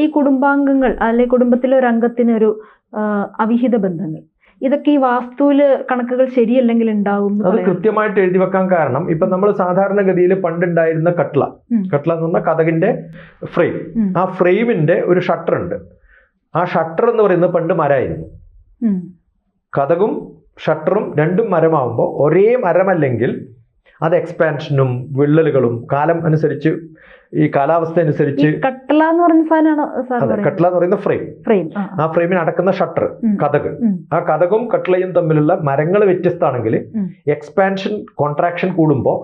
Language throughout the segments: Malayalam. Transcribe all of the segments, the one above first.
ഈ കുടുംബാംഗങ്ങൾ അല്ലെങ്കിൽ കുടുംബത്തിലെ ഒരു അംഗത്തിന് ഒരു അവിഹിത ബന്ധങ്ങൾ, ഇതൊക്കെ ഈ വാസ്തുവില് കണക്കുകൾ ശരിയല്ലെങ്കിൽ ഉണ്ടാവും. അത് കൃത്യമായിട്ട് എഴുതി വെക്കാൻ കാരണം ഇപ്പൊ നമ്മൾ സാധാരണഗതിയിൽ പണ്ടുണ്ടായിരുന്ന കട്ട്ല എന്ന് പറഞ്ഞാൽ കതകിന്റെ ഫ്രെയിം, ആ ഫ്രെയിമിന്റെ ഒരു ഷട്ടർ ഉണ്ട്. ആ ഷട്ടർ എന്ന് പറയുന്നത് പണ്ട് മരമായിരുന്നു. കതകും ഷട്ടറും രണ്ടും മരമാവുമ്പോൾ ഒരേ മരമല്ലെങ്കിൽ അത് എക്സ്പാൻഷനും വിള്ളലുകളും കാലം അനുസരിച്ച് ഈ കാലാവസ്ഥ അനുസരിച്ച് കട്ട്ല എന്ന് പറയുന്ന സാധനമാണ്. കട്ട്ല എന്ന് പറയുന്ന ഫ്രെയിം, ആ ഫ്രെയിമിന് അടക്കുന്ന ഷട്ടർ കതക്. ആ കതകും കട്ട്ലയും തമ്മിലുള്ള മരങ്ങൾ വ്യത്യസ്തമാണെങ്കിൽ എക്സ്പാൻഷൻ കോൺട്രാക്ഷൻ കൂടുമ്പോൾ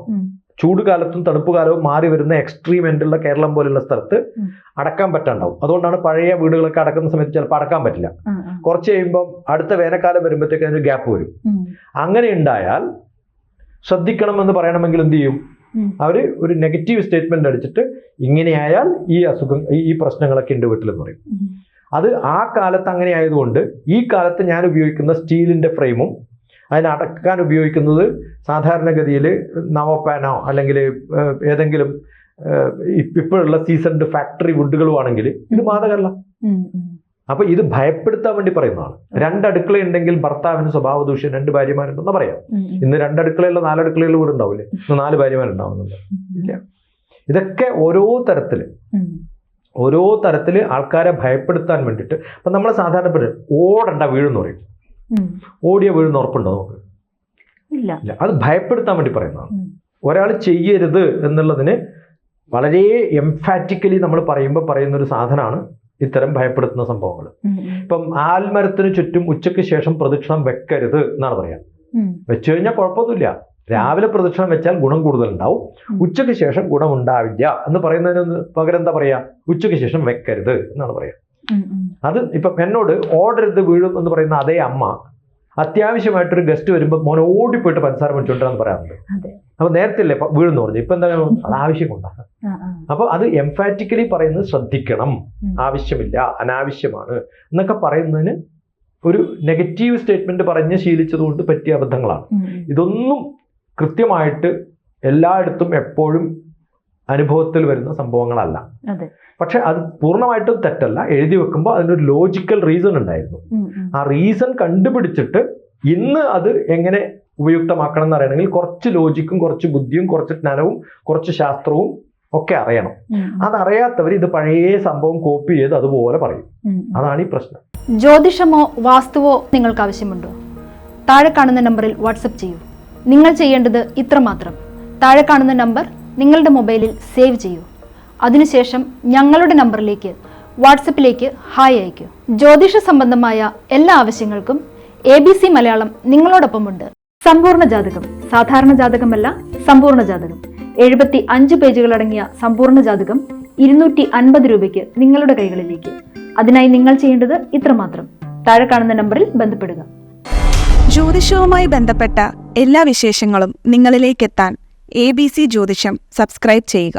ചൂട് കാലത്തും തണുപ്പ് കാലവും മാറി വരുന്ന എക്സ്ട്രീം എൻഡുള്ള കേരളം പോലുള്ള സ്ഥലത്ത് അടക്കാൻ പറ്റാണ്ടാവും. അതുകൊണ്ടാണ് പഴയ വീടുകളൊക്കെ അടക്കുന്ന സമയത്ത് ചിലപ്പോൾ അടക്കാൻ പറ്റില്ല. കുറച്ച് കഴിയുമ്പോൾ അടുത്ത വേനൽക്കാലം വരുമ്പോഴത്തേക്ക് അതിന് ഗ്യാപ്പ് വരും. അങ്ങനെ ഉണ്ടായാൽ ശ്രദ്ധിക്കണമെന്ന് പറയണമെങ്കിൽ എന്ത് ചെയ്യും? അവര് ഒരു നെഗറ്റീവ് സ്റ്റേറ്റ്മെന്റ് അടിച്ചിട്ട് ഇങ്ങനെയായാൽ ഈ അസുഖം ഈ പ്രശ്നങ്ങളൊക്കെ ഉണ്ട് വീട്ടിലെന്ന് പറയും. അത് ആ കാലത്ത് അങ്ങനെ ആയതുകൊണ്ട് ഈ കാലത്ത് ഞാൻ ഉപയോഗിക്കുന്ന സ്റ്റീലിന്റെ ഫ്രെയിമും അതിനടക്കാൻ ഉപയോഗിക്കുന്നത് സാധാരണഗതിയിൽ നവോപാനോ അല്ലെങ്കിൽ ഏതെങ്കിലും ഇപ്പോഴുള്ള സീസൺഡ് ഫാക്ടറി വുഡുകളുമാണെങ്കിൽ ഇത് ബാധകമല്ല. അപ്പൊ ഇത് ഭയപ്പെടുത്താൻ വേണ്ടി പറയുന്നതാണ്. 2 അടുക്കള ഉണ്ടെങ്കിൽ ഭർത്താവിന് സ്വഭാവ ദൂഷ്യം 2 ഭാര്യമാരുണ്ടെന്ന് പറയാം. ഇന്ന് 2 അടുക്കളയുള്ള 4 അടുക്കളയുള്ള വീട് ഉണ്ടാവില്ലേ? ഇന്ന് 4 ഭാര്യമാരുണ്ടാവുന്നുണ്ട്. ഇല്ല. ഇതൊക്കെ ഓരോ തരത്തില് ആൾക്കാരെ ഭയപ്പെടുത്താൻ വേണ്ടിയിട്ട്. അപ്പൊ നമ്മളെ സാധാരണ ഓടണ്ട വീഴെന്ന് പറയും. ഓടിയ വീഴുന്ന ഉറപ്പുണ്ടോ നമുക്ക്? ഇല്ല. അത് ഭയപ്പെടുത്താൻ വേണ്ടി പറയുന്നതാണ്. ഒരാൾ ചെയ്യരുത് എന്നുള്ളതിന് വളരെ എംഫാറ്റിക്കലി നമ്മൾ പറയുന്ന ഒരു സാധനമാണ് ഇത്തരം ഭയപ്പെടുത്തുന്ന സംഭവങ്ങൾ. ഇപ്പം ആൽമരത്തിന് ചുറ്റും ഉച്ചയ്ക്ക് ശേഷം പ്രദക്ഷിണം വെക്കരുത് എന്നാണ് പറയാം. വെച്ചു കഴിഞ്ഞാൽ കുഴപ്പമൊന്നുമില്ല. രാവിലെ പ്രദക്ഷിണം വെച്ചാൽ ഗുണം കൂടുതൽ ഉണ്ടാവും, ഉച്ചയ്ക്ക് ശേഷം ഗുണം ഉണ്ടാവില്ല എന്ന് പറയുന്നതിന് പകരം എന്താ പറയാ? ഉച്ചയ്ക്ക് ശേഷം വെക്കരുത് എന്നാണ് പറയാ. അത് ഇപ്പം എന്നോട് ഓടരുത് വീഴും എന്ന് പറയുന്ന അതേ അമ്മ അത്യാവശ്യമായിട്ടൊരു ഗസ്റ്റ് വരുമ്പോൾ മോനെ ഓടിപ്പോയിട്ട് പഞ്ചസാര മേടിച്ചോണ്ടെന്ന് പറയാറുണ്ട്. അപ്പൊ നേരത്തെ അല്ലേ വീഴുന്നു പറഞ്ഞു, ഇപ്പൊ എന്താ അത് ആവശ്യം കൊണ്ടാണ്. അപ്പൊ അത് എംഫാറ്റിക്കലി പറയുന്നത് ശ്രദ്ധിക്കണം, ആവശ്യമില്ല, അനാവശ്യമാണ് എന്നൊക്കെ പറയുന്നതിന് ഒരു നെഗറ്റീവ് സ്റ്റേറ്റ്മെന്റ് പറഞ്ഞ് ശീലിച്ചതുകൊണ്ട് പറ്റിയ അബദ്ധങ്ങളാണ്. ഇതൊന്നും കൃത്യമായിട്ട് എല്ലായിടത്തും എപ്പോഴും അനുഭവത്തിൽ വരുന്ന സംഭവങ്ങളല്ല. പക്ഷെ അത് പൂർണ്ണമായിട്ടും തെറ്റല്ല. എഴുതി വെക്കുമ്പോൾ അതിനൊരു ലോജിക്കൽ റീസൺ ഉണ്ടായിരുന്നു. ആ റീസൺ കണ്ടുപിടിച്ചിട്ട് ഇന്ന് അത് എങ്ങനെ ഉപയുക്തമാക്കണം എന്ന് അറിയണമെങ്കിൽ കുറച്ച് ലോജിക്കും കുറച്ച് ബുദ്ധിയും കുറച്ച് ജ്ഞാനവും കുറച്ച് ശാസ്ത്രവും ഒക്കെ അറിയണം. അതറിയാത്തവർ ഇത് പഴയ സംഭവം കോപ്പി ചെയ്ത് അതുപോലെ പറയും. അതാണ് ഈ പ്രശ്നം. ജ്യോതിഷമോ വാസ്തുവോ നിങ്ങൾക്ക് ആവശ്യമുണ്ടോ? താഴെ കാണുന്ന നമ്പറിൽ വാട്സപ്പ് ചെയ്യൂ. നിങ്ങൾ ചെയ്യേണ്ടത് ഇത്രമാത്രം. താഴെ കാണുന്ന നമ്പർ നിങ്ങളുടെ മൊബൈലിൽ സേവ് ചെയ്യൂ. അതിനുശേഷം ഞങ്ങളുടെ നമ്പറിലേക്ക് വാട്സപ്പിലേക്ക് ഹായ് അയക്കൂ. ജ്യോതിഷ സംബന്ധമായ എല്ലാ ആവശ്യങ്ങൾക്കും ABC മലയാളം നിങ്ങളോടൊപ്പമുണ്ട്. സമ്പൂർണ്ണ ജാതകം, സാധാരണ ജാതകമല്ല, സമ്പൂർണ്ണ ജാതകം. 75 പേജുകളടങ്ങിയ സമ്പൂർണ്ണ ജാതകം 250 രൂപയ്ക്ക് നിങ്ങളുടെ കൈകളിലേക്ക്. അതിനായി നിങ്ങൾ ചെയ്യേണ്ടത് ഇത്രമാത്രം. താഴെ കാണുന്ന നമ്പറിൽ ബന്ധപ്പെടുക. ജ്യോതിഷവുമായി ബന്ധപ്പെട്ട എല്ലാ വിശേഷങ്ങളും നിങ്ങളിലേക്കെത്താൻ ABC ജ്യോതിഷം സബ്സ്ക്രൈബ് ചെയ്യുക.